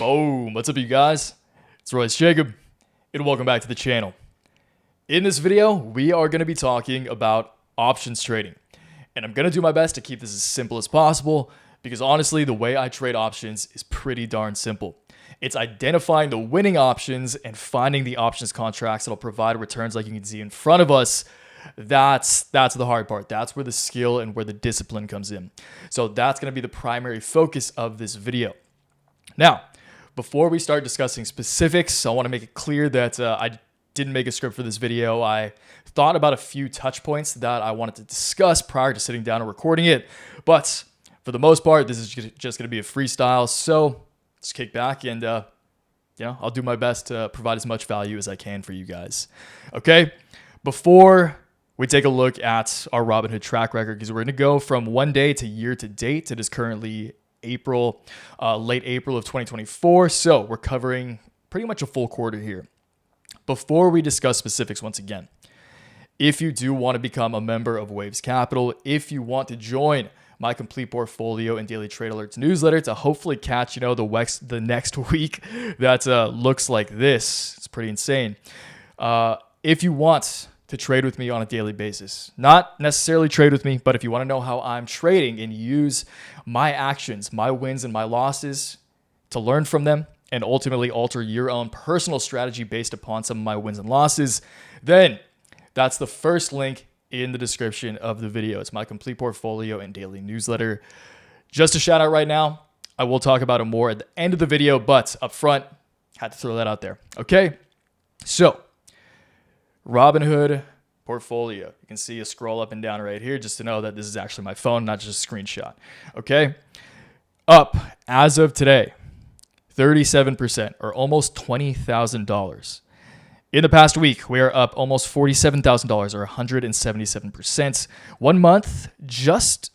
Boom! What's up, you guys? It's Royce Jacob, and welcome back to the channel. In this video, we are going to be talking about options trading. And I'm going to do my best to keep this as simple as possible because honestly, the way I trade options is pretty darn simple. It's identifying the winning options and finding the options contracts that'll provide returns like you can see in front of us. That's the hard part. That's where the skill and where the discipline comes in. So that's going to be the primary focus of this video. Now, before we start discussing specifics, I want to make it clear that I didn't make a script for this video. I thought about a few touch points that I wanted to discuss prior to sitting down and recording it. But for the most part, this is just going to be a freestyle. So let's kick back and I'll do my best to provide as much value as I can for you guys. Okay, before we take a look at our Robinhood track record, because we're going to go from 1 day to year to date. It is currently late April of 2024. So we're covering pretty much a full quarter here. Before we discuss specifics, once again, if you do want to become a member of Waves Capital, if you want to join my complete portfolio and daily trade alerts newsletter to hopefully catch, the next week that looks like this, it's pretty insane. If you want to trade with me on a daily basis, not necessarily trade with me, but if you want to know how I'm trading and use my actions, my wins and my losses to learn from them and ultimately alter your own personal strategy based upon some of my wins and losses, then that's the first link in the description of the video. It's my complete portfolio and daily newsletter. Just a shout out right now. I will talk about it more at the end of the video, but up front, had to throw that out there. Okay, so Robinhood portfolio. You can see a scroll up and down right here just to know that this is actually my phone, not just a screenshot. Okay, up as of today, 37% or almost $20,000. In the past week, we are up almost $47,000 or 177%. 1 month, just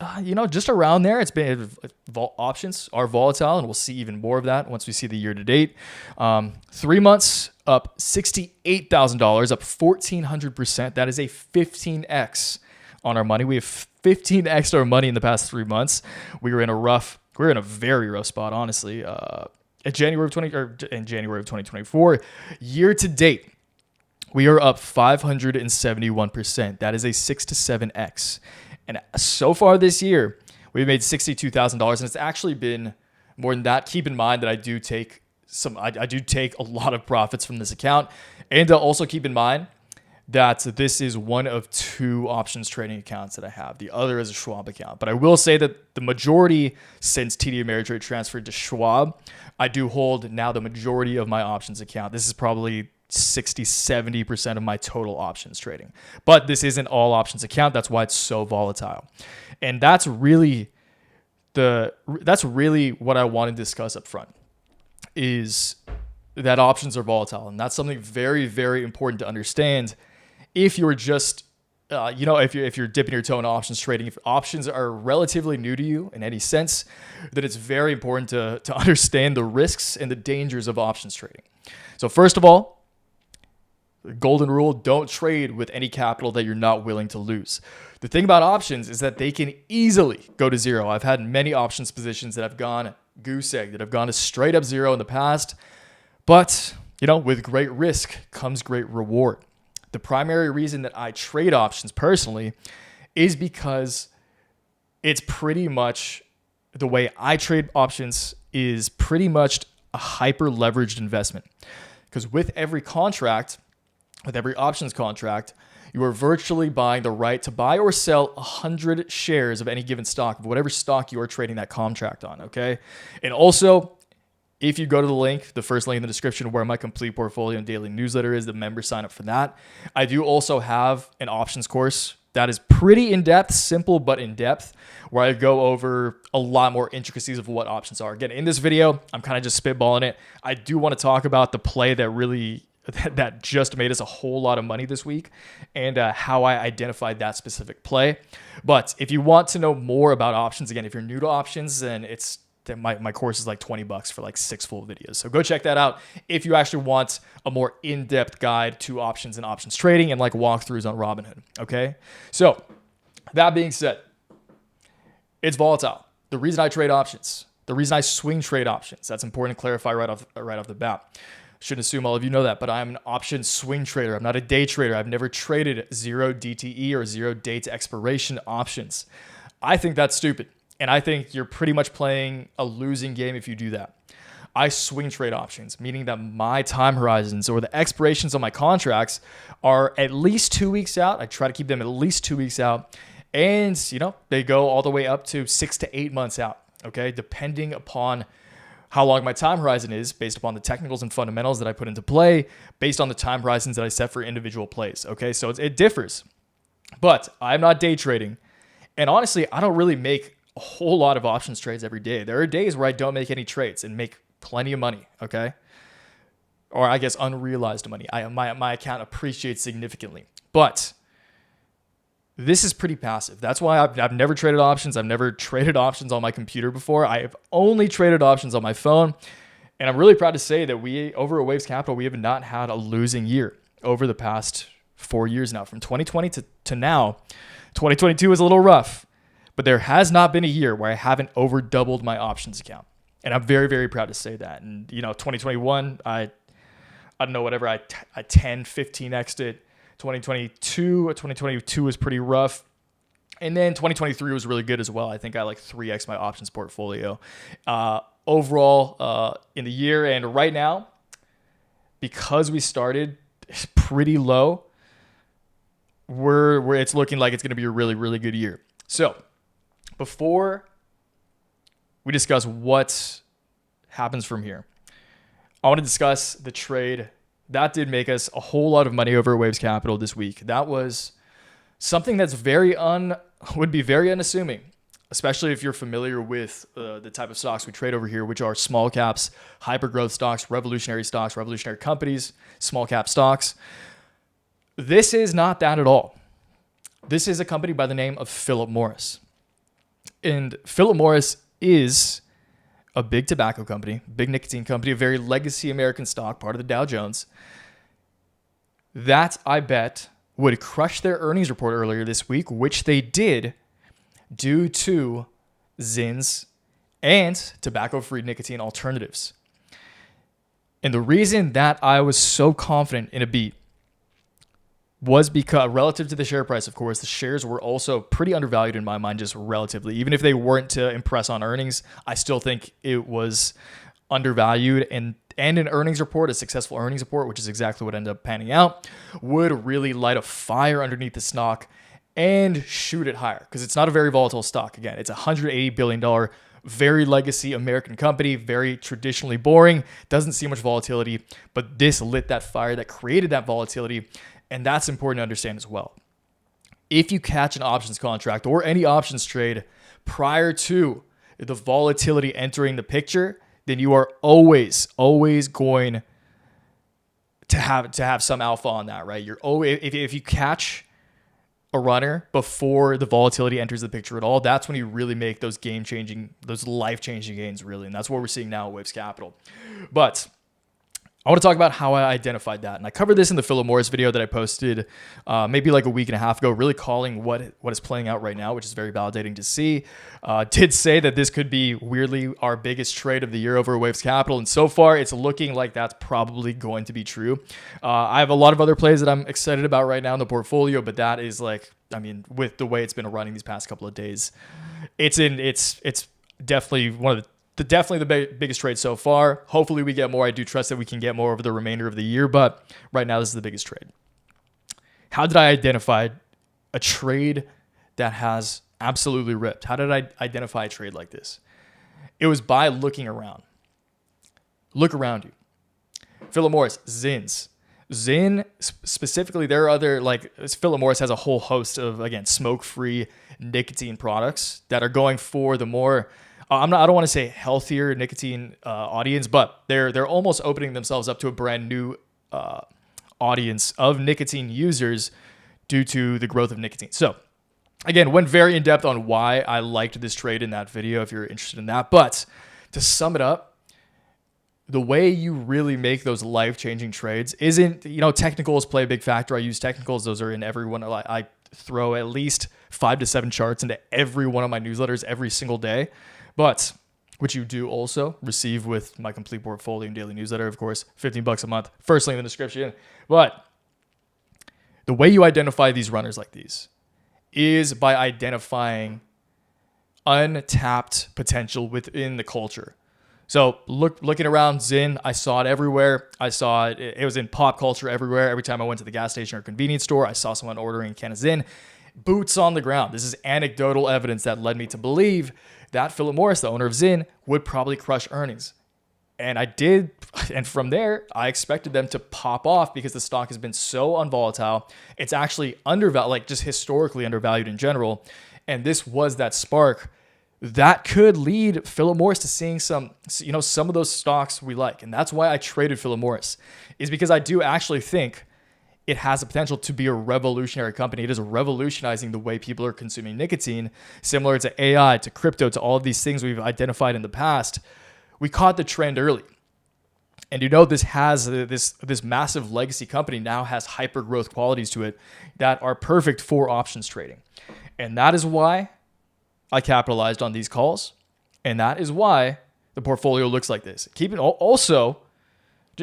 around there. It's been options are volatile, and we'll see even more of that once we see the year to date. 3 months up $68,000, up 1,400%. That is a 15x on our money. We have 15x our money in the past 3 months. We're in a very rough spot, honestly. In January of 2024, year to date, we are up 571%. That is a 6 to 7x. And so far this year, we've made $62,000, and it's actually been more than that. Keep in mind that I do take a lot of profits from this account, and also keep in mind that this is one of 2 options trading accounts that I have. The other is a Schwab account. But I will say that the majority, since TD Ameritrade transferred to Schwab, I do hold now the majority of my options account. This is probably 60-70% of my total options trading. But this isn't all options account. That's why it's so volatile. And that's really what I want to discuss up front, is that options are volatile. And that's something very, very important to understand. If you're just, if you're dipping your toe in options trading, if options are relatively new to you in any sense, then it's very important to understand the risks and the dangers of options trading. So first of all, the golden rule, don't trade with any capital that you're not willing to lose. The thing about options is that they can easily go to zero. I've had many options positions that have gone goose egg, that have gone to straight up zero in the past. But, with great risk comes great reward. The primary reason that I trade options personally is because it's pretty much the way I trade options is pretty much a hyper leveraged investment. Because with every options contract, you are virtually buying the right to buy or sell 100 shares of any given stock, of whatever stock you are trading that contract on, okay? And also, if you go to the link, the first link in the description where my complete portfolio and daily newsletter is, the member sign up for that. I do also have an options course that is pretty in-depth, simple but in-depth, where I go over a lot more intricacies of what options are. Again, in this video, I'm kind of just spitballing it. I do want to talk about the play that just made us a whole lot of money this week and how I identified that specific play. But if you want to know more about options, again, if you're new to options, then my course is like $20 for like 6 full videos. So go check that out if you actually want a more in-depth guide to options and options trading and like walkthroughs on Robinhood. Okay. So that being said, it's volatile. The reason I trade options The reason I swing trade options, that's important to clarify right off the bat. Shouldn't assume all of you know that, but I'm an option swing trader. I'm not a day trader. I've never traded 0 DTE or 0 day to expiration options. I think that's stupid. And I think you're pretty much playing a losing game if you do that. I swing trade options, meaning that my time horizons or the expirations on my contracts are at least 2 weeks out. I try to keep them at least 2 weeks out. And, they go all the way up to 6 to 8 months out, okay? Depending upon how long my time horizon is, based upon the technicals and fundamentals that I put into play, based on the time horizons that I set for individual plays, okay? So it differs. But I'm not day trading. And honestly, I don't really make a whole lot of options trades every day. There are days where I don't make any trades and make plenty of money, okay? Or I guess unrealized money. My account appreciates significantly. But this is pretty passive. That's why I've never traded options. I've never traded options on my computer before. I've only traded options on my phone. And I'm really proud to say that over at Waves Capital, we have not had a losing year over the past 4 years now. From 2020 to now, 2022 was a little rough. But there has not been a year where I haven't over doubled my options account. And I'm very, very proud to say that. And, 2021, I don't know, whatever, I 10, 15x'd it. 2022 was pretty rough. And then 2023 was really good as well. I think I 3x my options portfolio overall in the year. And right now, because we started pretty low, it's looking like it's going to be a really, really good year. So before we discuss what happens from here, I want to discuss the trade that did make us a whole lot of money over at Waves Capital this week. That was something that's would be very unassuming, especially if you're familiar with the type of stocks we trade over here, which are small caps, hyper growth stocks, revolutionary companies, small cap stocks. This is not that at all. This is a company by the name of Philip Morris. And Philip Morris is a big tobacco company, big nicotine company, a very legacy American stock, part of the Dow Jones. That, I bet, would crush their earnings report earlier this week, which they did due to ZYNs and tobacco-free nicotine alternatives. And the reason that I was so confident in a beat was because, relative to the share price, of course, the shares were also pretty undervalued in my mind, just relatively. Even if they weren't to impress on earnings, I still think it was undervalued. And an earnings report, a successful earnings report, which is exactly what ended up panning out, would really light a fire underneath the stock and shoot it higher, because it's not a very volatile stock. Again, it's a $180 billion, very legacy American company, very traditionally boring, doesn't see much volatility, but this lit that fire that created that volatility. And that's important to understand as well. If you catch an options contract or any options trade prior to the volatility entering the picture, then you are always going to have some alpha on that, right? You're always, if you catch a runner before the volatility enters the picture at all, that's when you really make those life-changing gains, really. And that's what we're seeing now at Waves Capital. But I want to talk about how I identified that. And I covered this in the Philip Morris video that I posted maybe a week and a half ago, really calling what is playing out right now, which is very validating to see. Did say that this could be weirdly our biggest trade of the year over Waves Capital. And so far, it's looking like that's probably going to be true. I have a lot of other plays that I'm excited about right now in the portfolio, but that is with the way it's been running these past couple of days, it's definitely one of the biggest trade so far. Hopefully we get more. I do trust that we can get more over the remainder of the year, but right now this is the biggest trade. How did I identify a trade that has absolutely ripped? How did I identify a trade like this? It was by looking around. Look around you. Philip Morris, ZYNs. ZYN specifically, there are other, Philip Morris has a whole host of, again, smoke-free nicotine products that are going for the more, I don't want to say healthier nicotine audience, but they're almost opening themselves up to a brand new audience of nicotine users due to the growth of nicotine. So again, went very in depth on why I liked this trade in that video if you're interested in that. But to sum it up, the way you really make those life-changing trades isn't, technicals play a big factor. I use technicals. Those are in every one. I throw at least 5 to 7 charts into every one of my newsletters every single day. But which you do also receive with my complete portfolio and daily newsletter, of course, $15 a month. First link in the description. But the way you identify these runners like these is by identifying untapped potential within the culture. So looking around Zyn, I saw it everywhere. I saw it. It was in pop culture everywhere. Every time I went to the gas station or convenience store, I saw someone ordering a can of Zyn. Boots on the ground. This is anecdotal evidence that led me to believe that Philip Morris, the owner of Zyn, would probably crush earnings. And I did. And from there, I expected them to pop off because the stock has been so unvolatile. It's actually undervalued, like just historically undervalued in general. And this was that spark that could lead Philip Morris to seeing some of those stocks we like. And that's why I traded Philip Morris, is because I do actually think it has the potential to be a revolutionary company. It is revolutionizing the way people are consuming nicotine, similar to AI, to crypto, to all of these things we've identified in the past. We caught the trend early. And this has this massive legacy company now has hyper growth qualities to it that are perfect for options trading. And that is why I capitalized on these calls, and that is why the portfolio looks like this. Also,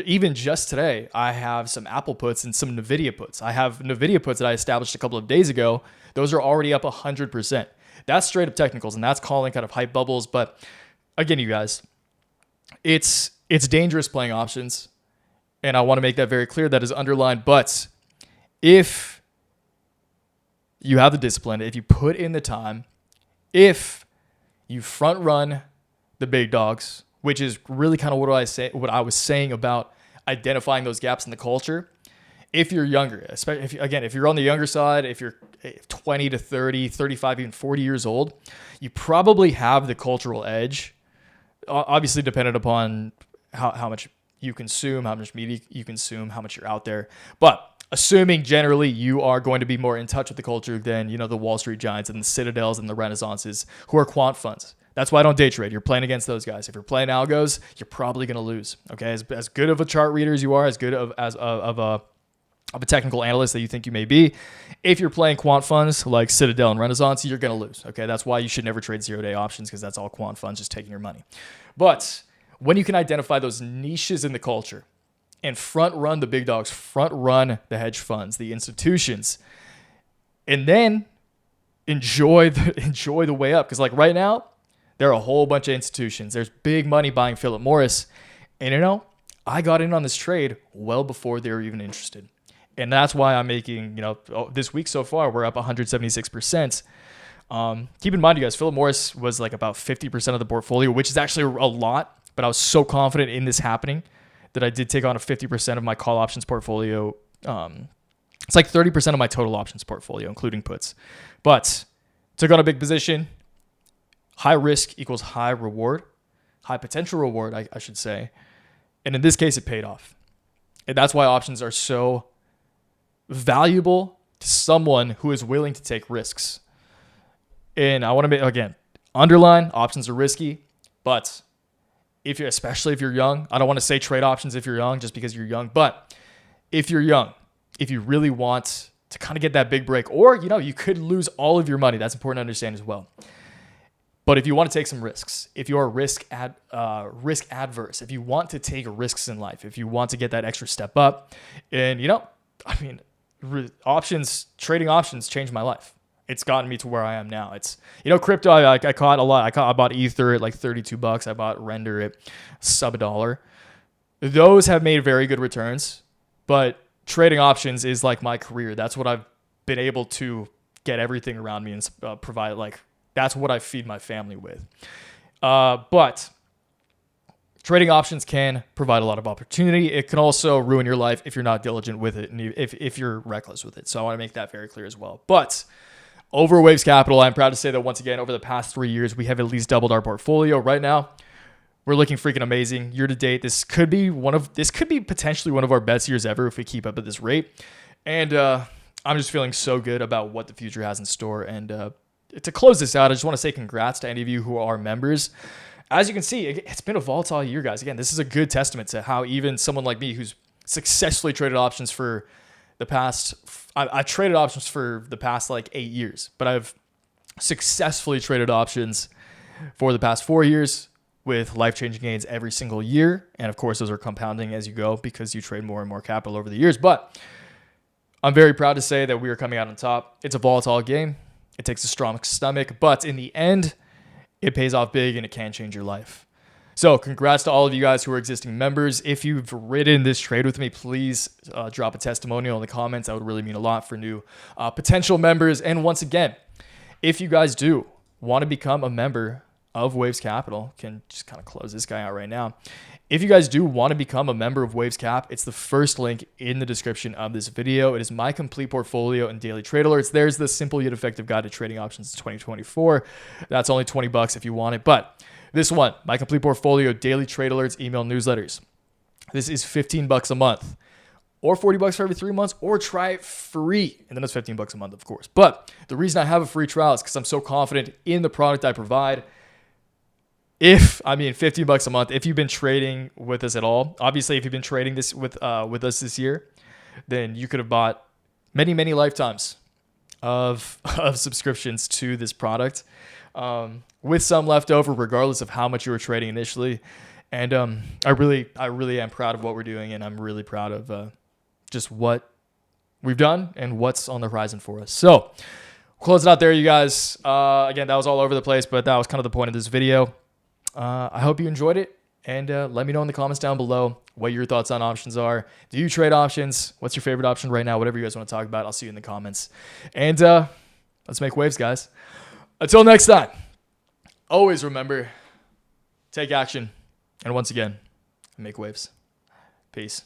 even just today, I have some Apple puts and some NVIDIA puts. I have NVIDIA puts that I established a couple of days ago. Those are already up 100%. That's straight up technicals, and that's calling kind of hype bubbles. But again, you guys, it's dangerous playing options, and I want to make that very clear. That is underlined. But if you have the discipline, if you put in the time, if you front run the big dogs, which is really kind of what I was saying about identifying those gaps in the culture. If you're younger, especially if you're on the younger side, if you're 20 to 30, 35, even 40 years old, you probably have the cultural edge, obviously dependent upon how much you consume, how much media you consume, how much you're out there. But assuming generally you are going to be more in touch with the culture than, the Wall Street giants and the Citadels and the Renaissances who are quant funds. That's why I don't day trade. You're playing against those guys. If you're playing algos, you're probably going to lose. Okay, as good of a chart reader as you are, as good of a technical analyst that you think you may be, if you're playing quant funds like Citadel and Renaissance, you're going to lose. Okay, that's why you should never trade 0-day options, because that's all quant funds just taking your money. But when you can identify those niches in the culture and front run the big dogs, front run the hedge funds, the institutions, and then enjoy the way up. Because like right now, there are a whole bunch of institutions. There's big money buying Philip Morris. And I got in on this trade well before they were even interested. And that's why I'm making, this week so far, we're up 176%. Keep in mind, you guys, Philip Morris was like about 50% of the portfolio, which is actually a lot. But I was so confident in this happening that I did take on a 50% of my call options portfolio. It's like 30% of my total options portfolio, including puts. But took on a big position. High risk equals high reward, high potential reward, I should say. And in this case, it paid off. And that's why options are so valuable to someone who is willing to take risks. And I want to underline, options are risky, but especially if you're young, I don't want to say trade options if you're young just because you're young, but if you're young, if you really want to kind of get that big break, or, you could lose all of your money. That's important to understand as well. But if you want to take some risks, if you are risk adverse, if you want to take risks in life, if you want to get that extra step up, and trading options changed my life. It's gotten me to where I am now. It's crypto. I caught a lot. I bought Ether at like $32. I bought Render at sub $1. Those have made very good returns, but trading options is like my career. That's what I've been able to get everything around me and provide. That's what I feed my family with. But trading options can provide a lot of opportunity. It can also ruin your life if you're not diligent with it and if you're reckless with it. So I want to make that very clear as well. But over Waves Capital, I'm proud to say that once again, over the past 3 years, we have at least doubled our portfolio. Right now, we're looking freaking amazing. Year to date, this could be potentially one of our best years ever if we keep up at this rate. And I'm just feeling so good about what the future has in store. And to close this out, I just want to say congrats to any of you who are members. As you can see, it's been a volatile year, guys. Again, this is a good testament to how even someone like me who's successfully traded options for the past, I've traded options for the past like 8 years, but I've successfully traded options for the past 4 years. with life-changing gains every single year. And of course, those are compounding as you go because you trade more and more capital over the years. But I'm very proud to say that we are coming out on top. It's a volatile game. It takes a strong stomach, but in the end, it pays off big and it can change your life. So congrats to all of you guys who are existing members. If you've ridden this trade with me, please drop a testimonial in the comments. That would really mean a lot for new potential members. And once again, if you guys do want to become a member of Waves Capital, can just kind of close this guy out right now. If you guys do want to become a member of Waves Cap, it's the first link in the description of this video. It is my complete portfolio and daily trade alerts. There's the simple yet effective guide to trading options 2024. That's only $20 if you want it. But this one, my complete portfolio, daily trade alerts, email newsletters. This is $15 a month or $40 for every 3 months, or try it free. And then it's $15 a month, of course. But the reason I have a free trial is because I'm so confident in the product I provide. $15 a month, if you've been trading with us at all, obviously, if you've been trading this with us this year, then you could have bought many, many lifetimes of subscriptions to this product with some left over, regardless of how much you were trading initially. And I really am proud of what we're doing, and I'm really proud of just what we've done and what's on the horizon for us. So close it out there, you guys. Again, that was all over the place, but that was kind of the point of this video. I hope you enjoyed it, and let me know in the comments down below what your thoughts on options are. Do you trade options? What's your favorite option right now? Whatever you guys want to talk about, I'll see you in the comments. And let's make waves, guys. Until next time, always remember, take action, and once again, make waves. Peace.